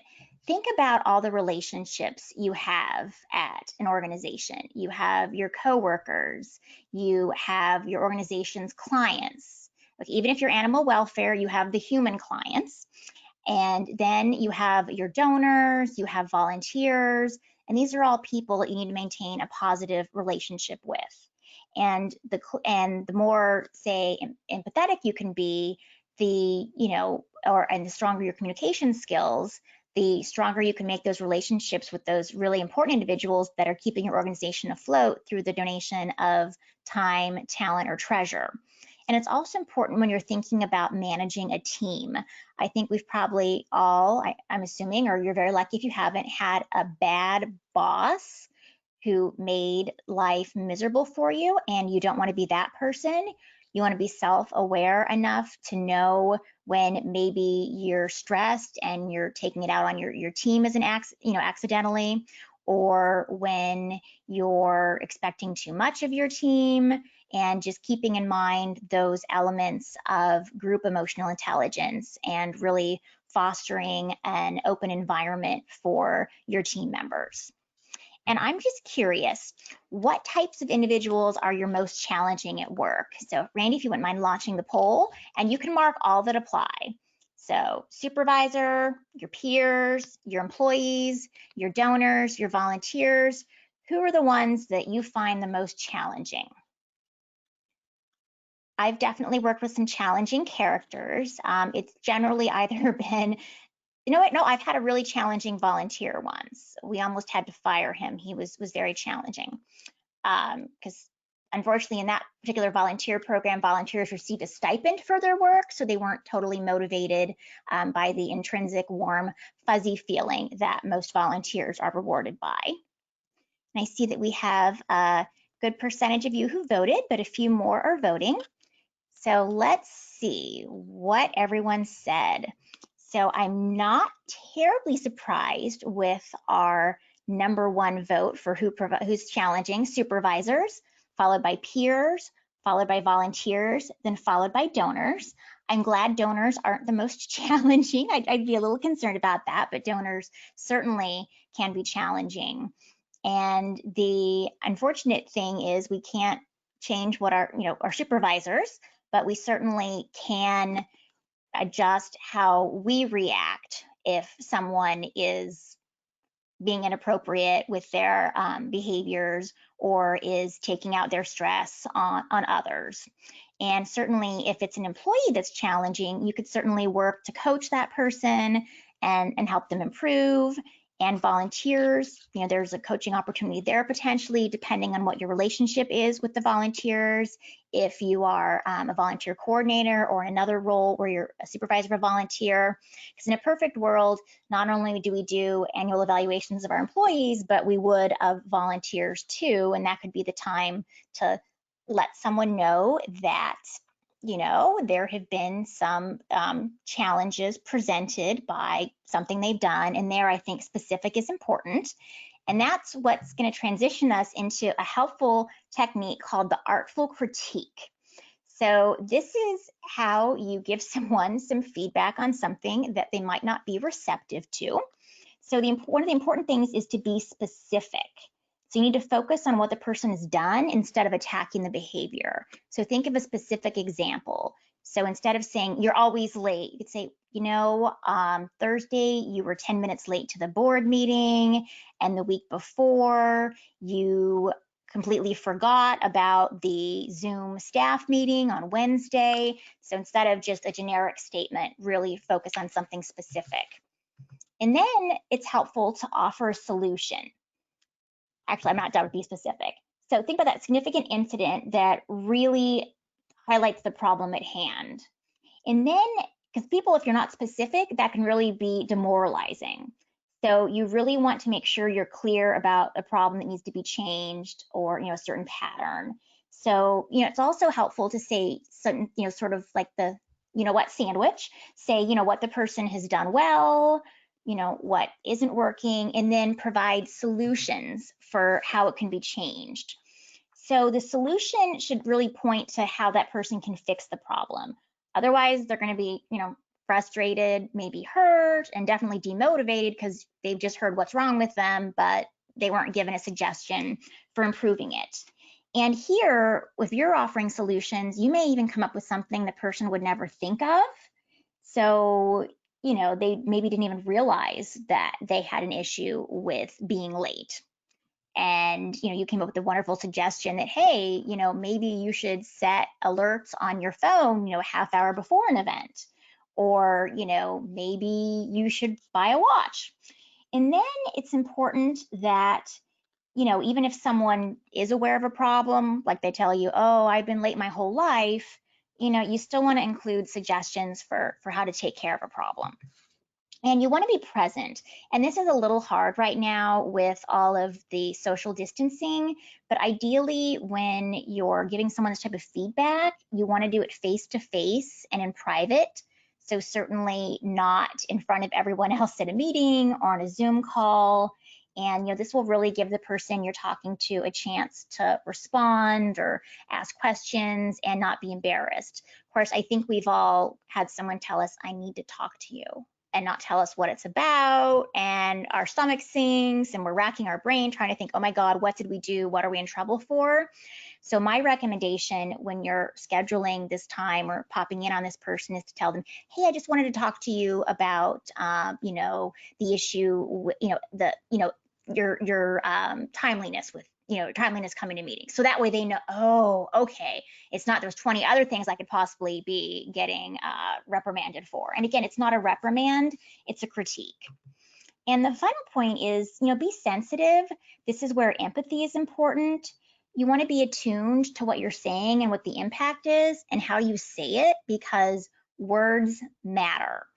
Think about all the relationships you have at an organization. You have your coworkers, you have your organization's clients. Like, even if you're animal welfare, you have the human clients. And then you have your donors, you have volunteers, and these are all people that you need to maintain a positive relationship with. And the more, say, empathetic you can be, and the stronger your communication skills, the stronger you can make those relationships with those really important individuals that are keeping your organization afloat through the donation of time, talent, or treasure. And it's also important when you're thinking about managing a team. I think we've probably all, I'm assuming, or you're very lucky if you haven't, had a bad boss who made life miserable for you, and you don't want to be that person. You want to be self-aware enough to know when maybe you're stressed and you're taking it out on your team as an accidentally, or when you're expecting too much of your team, and just keeping in mind those elements of group emotional intelligence and really fostering an open environment for your team members. And I'm just curious, what types of individuals are your most challenging at work? So Randy, if you wouldn't mind launching the poll, and you can mark all that apply. So supervisor, your peers, your employees, your donors, your volunteers, who are the ones that you find the most challenging? I've definitely worked with some challenging characters. It's generally either been, you know what? No, I've had a really challenging volunteer once. We almost had to fire him. He was very challenging because unfortunately in that particular volunteer program, volunteers received a stipend for their work, so they weren't totally motivated by the intrinsic, warm, fuzzy feeling that most volunteers are rewarded by. And I see that we have a good percentage of you who voted, but a few more are voting. So let's see what everyone said. So I'm not terribly surprised with our #1 vote for who's challenging: supervisors, followed by peers, followed by volunteers, then followed by donors. I'm glad donors aren't the most challenging. I'd be a little concerned about that, but donors certainly can be challenging. And the unfortunate thing is we can't change what our supervisors, but we certainly can adjust how we react if someone is being inappropriate with their behaviors or is taking out their stress on others. And certainly if it's an employee that's challenging, you could certainly work to coach that person and help them improve. And volunteers, there's a coaching opportunity there potentially, depending on what your relationship is with the volunteers. If you are a volunteer coordinator or in another role where you're a supervisor of a volunteer, because in a perfect world, not only do we do annual evaluations of our employees, but we would of volunteers too, and that could be the time to let someone know that there have been some challenges presented by something they've done, and there I think specific is important. And that's what's going to transition us into a helpful technique called the artful critique. So this is how you give someone some feedback on something that they might not be receptive to. So one of the important things is to be specific. So you need to focus on what the person has done instead of attacking the behavior. So think of a specific example. So instead of saying, you're always late, you could say, Thursday, you were 10 minutes late to the board meeting, and the week before, you completely forgot about the Zoom staff meeting on Wednesday. So instead of just a generic statement, really focus on something specific. And then it's helpful to offer a solution. Actually, I'm not done with be specific. So think about that significant incident that really highlights the problem at hand. And then, because people, if you're not specific, that can really be demoralizing. So you really want to make sure you're clear about a problem that needs to be changed or, a certain pattern. So, it's also helpful to say some, sort of like the, what sandwich, say, what the person has done well, what isn't working, and then provide solutions for how it can be changed. So the solution should really point to how that person can fix the problem. Otherwise, they're going to be, frustrated, maybe hurt, and definitely demotivated because they've just heard what's wrong with them, but they weren't given a suggestion for improving it. And here, if you're offering solutions, you may even come up with something the person would never think of. So, they maybe didn't even realize that they had an issue with being late. And, you came up with a wonderful suggestion that, hey, maybe you should set alerts on your phone, a half hour before an event. or, maybe you should buy a watch. And then it's important that, even if someone is aware of a problem, like they tell you, oh, I've been late my whole life, you still want to include suggestions for how to take care of a problem. And you want to be present. And this is a little hard right now with all of the social distancing, but ideally when you're giving someone this type of feedback, you want to do it face to face and in private. So certainly not in front of everyone else at a meeting or on a Zoom call. And this will really give the person you're talking to a chance to respond or ask questions and not be embarrassed. Of course, I think we've all had someone tell us, I need to talk to you, and not tell us what it's about, and our stomach sinks and we're racking our brain trying to think, oh my God, what did we do? What are we in trouble for? So my recommendation when you're scheduling this time or popping in on this person is to tell them, hey, I just wanted to talk to you about, the issue, your timeliness with, timeliness coming to meetings. So that way they know, oh, okay, it's not, there's 20 other things I could possibly be getting reprimanded for. And again, it's not a reprimand, it's a critique. And the final point is, be sensitive. This is where empathy is important. You want to be attuned to what you're saying and what the impact is and how you say it, because words matter.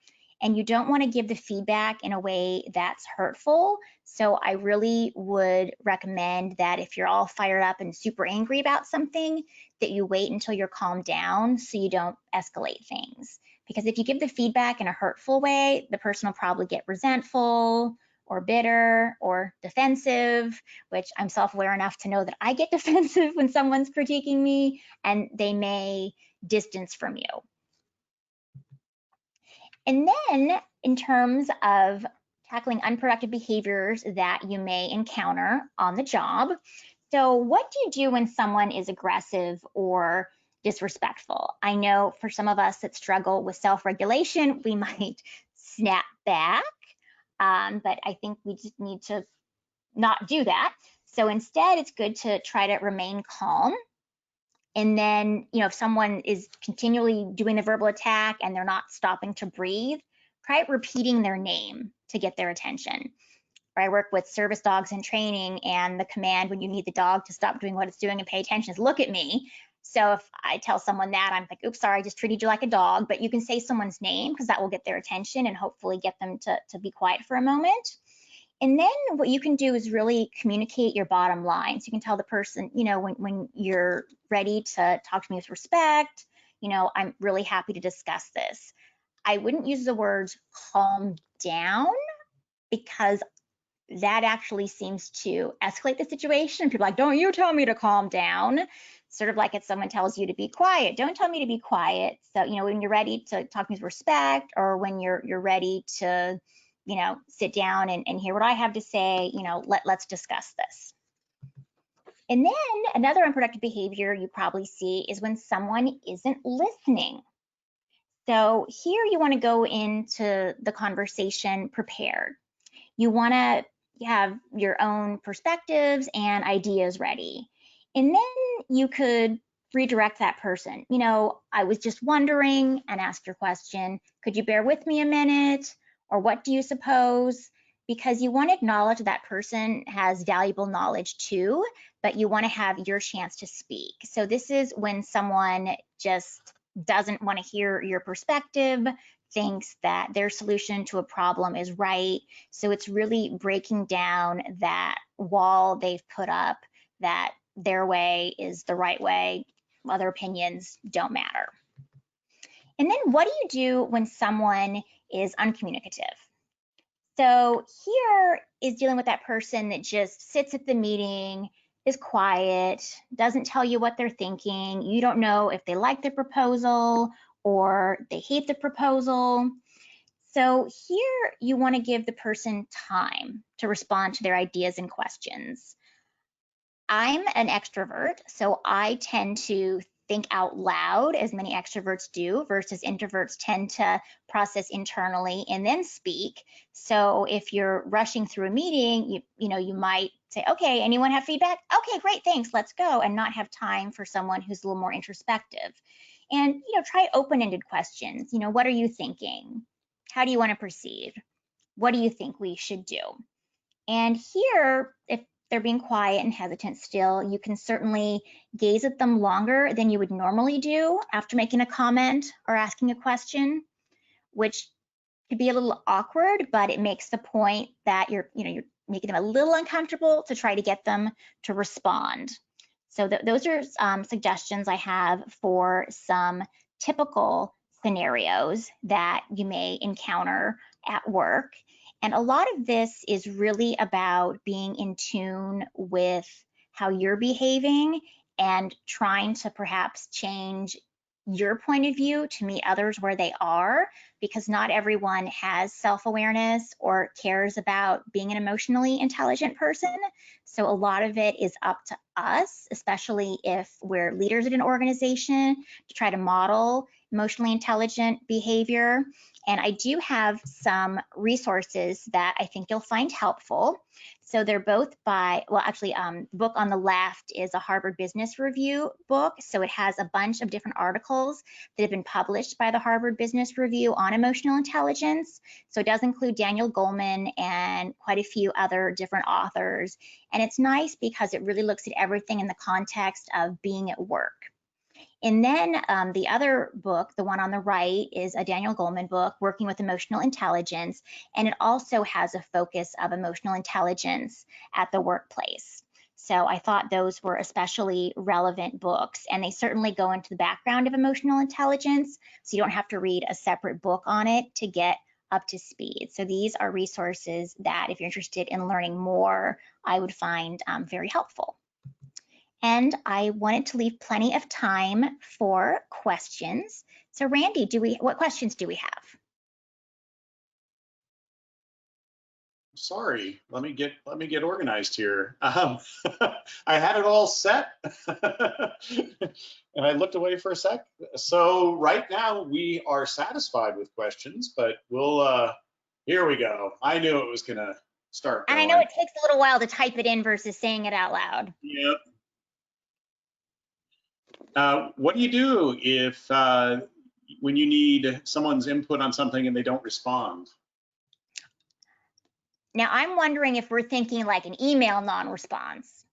And you don't want to give the feedback in a way that's hurtful. So I really would recommend that if you're all fired up and super angry about something, that you wait until you're calmed down so you don't escalate things. Because if you give the feedback in a hurtful way, the person will probably get resentful or bitter or defensive, which I'm self-aware enough to know that I get defensive when someone's critiquing me, and they may distance from you. And then in terms of tackling unproductive behaviors that you may encounter on the job, so what do you do when someone is aggressive or disrespectful? I know for some of us that struggle with self-regulation, we might snap back, but I think we just need to not do that. So instead, it's good to try to remain calm. And then, if someone is continually doing the verbal attack and they're not stopping to breathe, try repeating their name to get their attention. Or I work with service dogs in training, and the command when you need the dog to stop doing what it's doing and pay attention is look at me. So if I tell someone that, I'm like, oops, sorry, I just treated you like a dog, but you can say someone's name because that will get their attention and hopefully get them to be quiet for a moment. And then what you can do is really communicate your bottom line. So you can tell the person, when you're ready to talk to me with respect, I'm really happy to discuss this. I wouldn't use the words calm down, because that actually seems to escalate the situation. People are like, don't you tell me to calm down. Sort of like if someone tells you to be quiet, don't tell me to be quiet. So, when you're ready to talk to me with respect, or when you're ready to, sit down and hear what I have to say, let's discuss this. And then another unproductive behavior you probably see is when someone isn't listening. So here you want to go into the conversation prepared. You want to have your own perspectives and ideas ready. And then you could redirect that person. I was just wondering, and ask your question, could you bear with me a minute? Or what do you suppose? Because you want to acknowledge that person has valuable knowledge too, but you want to have your chance to speak. So this is when someone just doesn't want to hear your perspective, thinks that their solution to a problem is right. So it's really breaking down that wall they've put up, that their way is the right way, other opinions don't matter. And then what do you do when someone is uncommunicative? So here is dealing with that person that just sits at the meeting, is quiet, doesn't tell you what they're thinking. You don't know if they like the proposal or they hate the proposal. So here you want to give the person time to respond to their ideas and questions. I'm an extrovert, so I tend to think out loud, as many extroverts do, versus introverts tend to process internally and then speak. So if you're rushing through a meeting, you might say, okay, anyone have feedback? Okay, great, thanks, let's go, and not have time for someone who's a little more introspective. And, try open-ended questions. What are you thinking? How do you want to proceed? What do you think we should do? And here, if they're being quiet and hesitant still, you can certainly gaze at them longer than you would normally do after making a comment or asking a question, which could be a little awkward, but it makes the point that you're making them a little uncomfortable to try to get them to respond. So those are suggestions I have for some typical scenarios that you may encounter at work. And a lot of this is really about being in tune with how you're behaving and trying to perhaps change your point of view to meet others where they are, because not everyone has self-awareness or cares about being an emotionally intelligent person. So a lot of it is up to us, especially if we're leaders in an organization, to try to model emotionally intelligent behavior. And I do have some resources that I think you'll find helpful. So they're both by, well, actually, the book on the left is a Harvard Business Review book. So it has a bunch of different articles that have been published by the Harvard Business Review on emotional intelligence. So it does include Daniel Goleman and quite a few other different authors. And it's nice because it really looks at everything in the context of being at work. And then the other book, the one on the right, is a Daniel Goleman book, Working with Emotional Intelligence, and it also has a focus of emotional intelligence at the workplace. So I thought those were especially relevant books, and they certainly go into the background of emotional intelligence, so you don't have to read a separate book on it to get up to speed. So these are resources that, if you're interested in learning more, I would find very helpful. And I wanted to leave plenty of time for questions. So Randy, what questions do we have? Sorry, let me get organized here. I had it all set, and I looked away for a sec. So right now we are satisfied with questions, but we'll here we go. I knew it was gonna start And going. I know it takes a little while to type it in versus saying it out loud. Yep. What do you do if when you need someone's input on something and they don't respond? Now I'm wondering if we're thinking like an email non-response,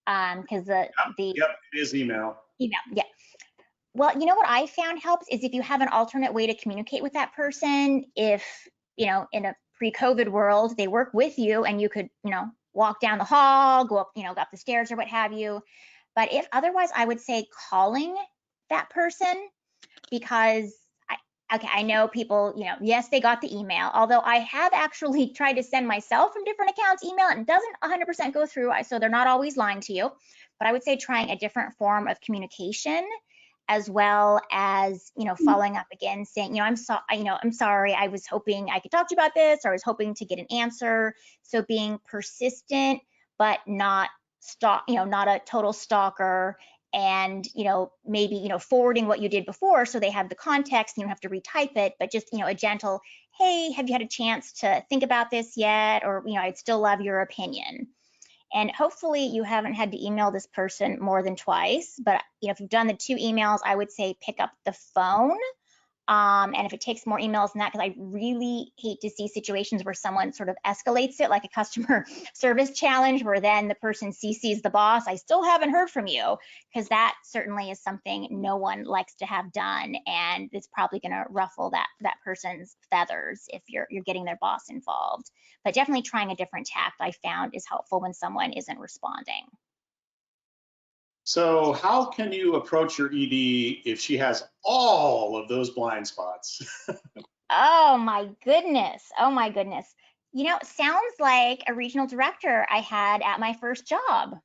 because Yep, it is email. Email, yeah. Well, what I found helps is if you have an alternate way to communicate with that person. If in a pre-COVID world they work with you and you could walk down the hall, go up go up the stairs or what have you. But if otherwise, I would say calling that person, because I know people, yes, they got the email, although I have actually tried to send myself from different accounts email and it doesn't 100% go through, so they're not always lying to you. But I would say trying a different form of communication, as well as following up again, saying I'm sorry, I was hoping I could talk to you about this, or I was hoping to get an answer. So being persistent, but not not a total stalker, and maybe forwarding what you did before so they have the context and you don't have to retype it, but just a gentle, hey, have you had a chance to think about this yet, or I'd still love your opinion. And hopefully you haven't had to email this person more than twice, but if you've done the 2 emails, I would say pick up the phone. And if it takes more emails than that, because I really hate to see situations where someone sort of escalates it, like a customer service challenge, where then the person CCs the boss, I still haven't heard from you, because that certainly is something no one likes to have done, and it's probably going to ruffle that person's feathers if you're getting their boss involved. But definitely trying a different tact, I found, is helpful when someone isn't responding. So how can you approach your ED if she has all of those blind spots? Oh my goodness. Oh my goodness. Sounds like a regional director I had at my first job.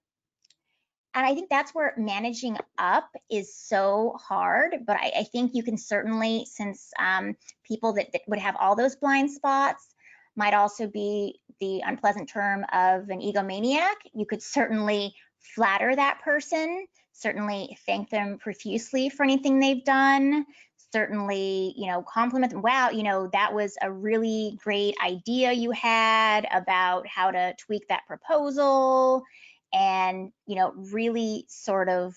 And I think that's where managing up is so hard. But I think you can certainly, since people that would have all those blind spots might also be the unpleasant term of an egomaniac, you could certainly flatter that person, certainly thank them profusely for anything they've done, certainly, compliment them. Wow, that was a really great idea you had about how to tweak that proposal. And, really sort of,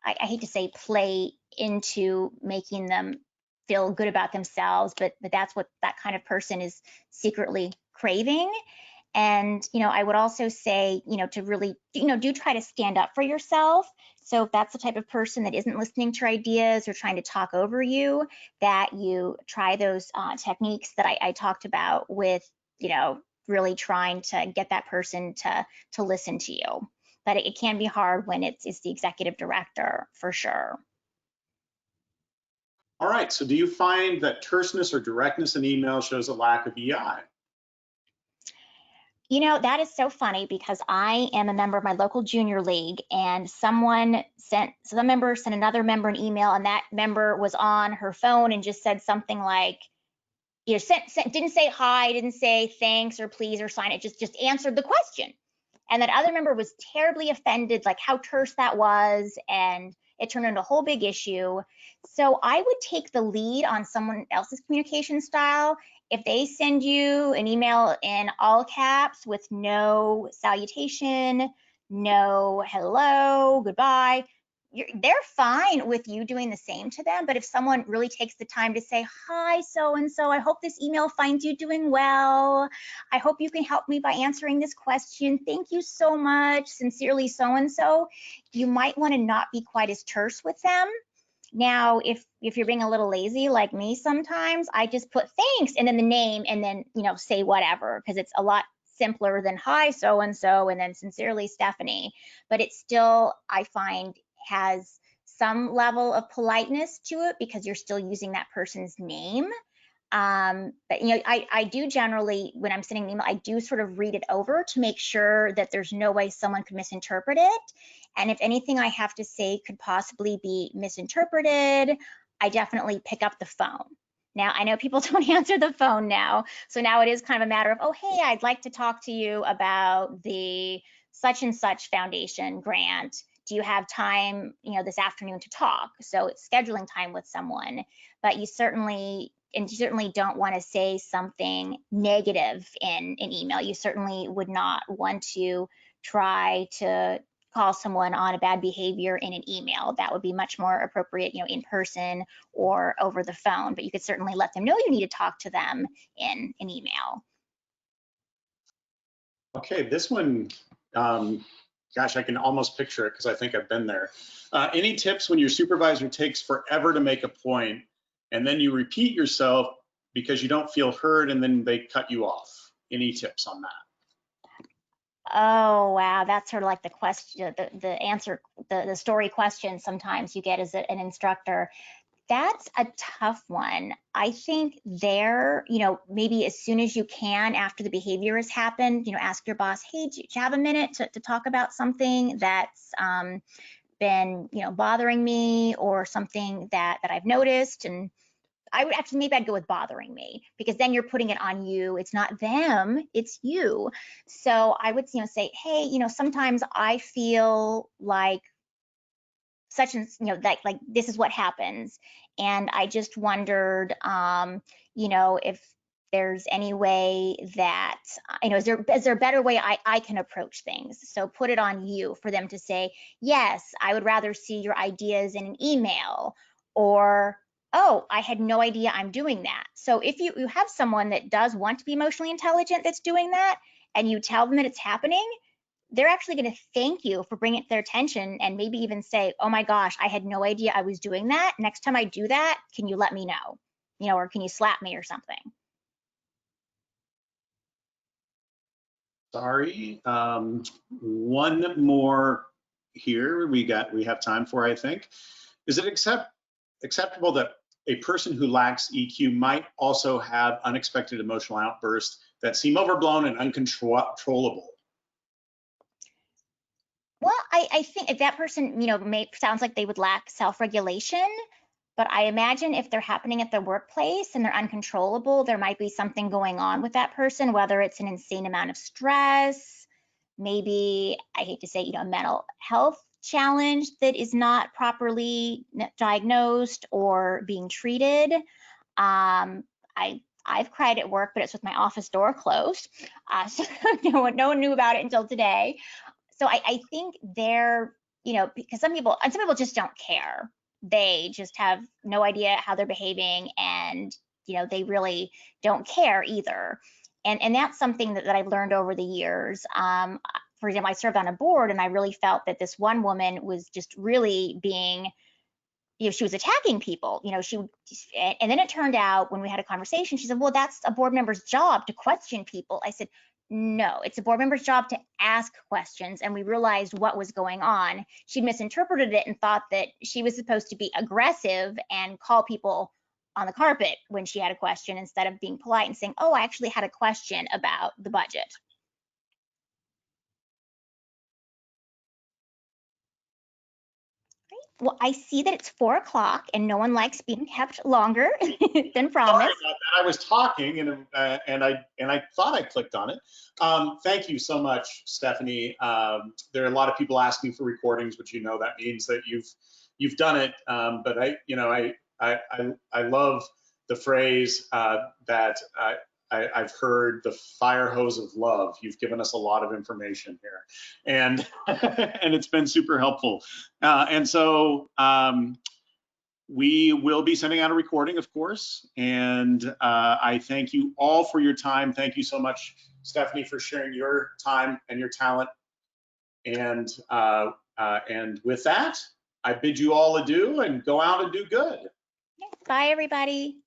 I hate to say play into making them feel good about themselves, but that's what that kind of person is secretly craving. And, I would also say, to really, do try to stand up for yourself. So if that's the type of person that isn't listening to your ideas or trying to talk over you, that you try those techniques that I talked about with, really trying to get that person to listen to you. But it can be hard when it's the executive director, for sure. All right, so do you find that terseness or directness in email shows a lack of EI? That is so funny because I am a member of my local junior league, and some member sent another member an email, and that member was on her phone and just said something like, didn't say hi, didn't say thanks or please or sign it, just answered the question. And that other member was terribly offended, like how terse that was, and it turned into a whole big issue. So I would take the lead on someone else's communication style. If they send you an email in all caps with no salutation, no hello, goodbye, they're fine with you doing the same to them. But if someone really takes the time to say, hi, so-and-so, I hope this email finds you doing well. I hope you can help me by answering this question. Thank you so much. Sincerely, so-and-so. You might want to not be quite as terse with them. Now, if you're being a little lazy like me sometimes, I just put thanks and then the name and then, say whatever, because it's a lot simpler than hi, so-and-so, and then sincerely, Stephanie. But it still, I find, has some level of politeness to it because you're still using that person's name. But I do generally, when I'm sending an email, I do sort of read it over to make sure that there's no way someone could misinterpret it. And if anything I have to say could possibly be misinterpreted, I definitely pick up the phone. Now, I know people don't answer the phone now. So now it is kind of a matter of, oh, hey, I'd like to talk to you about the such and such foundation grant. Do you have time, this afternoon to talk? So it's scheduling time with someone, but you certainly don't want to say something negative in an email. You certainly would not want to try to call someone on a bad behavior in an email. That would be much more appropriate, in person or over the phone, but you could certainly let them know you need to talk to them in an email. Okay, this one, gosh, I can almost picture it because I think I've been there. Any tips when your supervisor takes forever to make a point and then you repeat yourself because you don't feel heard and then they cut you off? Any tips on that? Oh, wow. That's sort of like the question, the answer, the story question sometimes you get as an instructor. That's a tough one. I think there, maybe as soon as you can after the behavior has happened, ask your boss, hey, do you have a minute to talk about something that's been, bothering me or something that I've noticed? And I would actually, maybe I'd go with bothering me because then you're putting it on you. It's not them, it's you. So I would, say, hey, sometimes I feel like such and, like this is what happens. And I just wondered, if there's any way that, is there a better way I can approach things? So put it on you for them to say, yes, I would rather see your ideas in an email, or, oh, I had no idea I'm doing that. So if you have someone that does want to be emotionally intelligent that's doing that, and you tell them that it's happening, they're actually going to thank you for bringing it to their attention and maybe even say, oh my gosh, I had no idea I was doing that. Next time I do that, can you let me know? Or can you slap me or something? Sorry. One more here we have time for, I think. Is it acceptable that a person who lacks EQ might also have unexpected emotional outbursts that seem overblown and uncontrollable? Well, I think if that person, sounds like they would lack self-regulation, but I imagine if they're happening at the workplace and they're uncontrollable, there might be something going on with that person, whether it's an insane amount of stress, maybe, I hate to say, a mental health challenge that is not properly diagnosed or being treated. I've cried at work, but it's with my office door closed. So no one knew about it until today. So I think they're, because some people just don't care. they just have no idea how they're behaving, and they really don't care either. And that's something that I've learned over the years. For example, I served on a board, and I really felt that this one woman was just really being, she was attacking people. And then it turned out when we had a conversation, she said, well, that's a board member's job to question people. I said, no, it's a board member's job to ask questions. And we realized what was going on. She misinterpreted it and thought that she was supposed to be aggressive and call people on the carpet when she had a question, instead of being polite and saying, oh, I actually had a question about the budget. Well, I see that it's 4 o'clock and no one likes being kept longer than promised. Sorry about that. I was talking and I thought I clicked on it. Thank you so much, Stephanie. There are a lot of people asking for recordings, but that means that you've done it. But I love the phrase that I've heard, the fire hose of love. You've given us a lot of information here, and and it's been super helpful. And so we will be sending out a recording, of course. And I thank you all for your time. Thank you so much, Stephanie, for sharing your time and your talent. And with that, I bid you all adieu and go out and do good. Bye, everybody.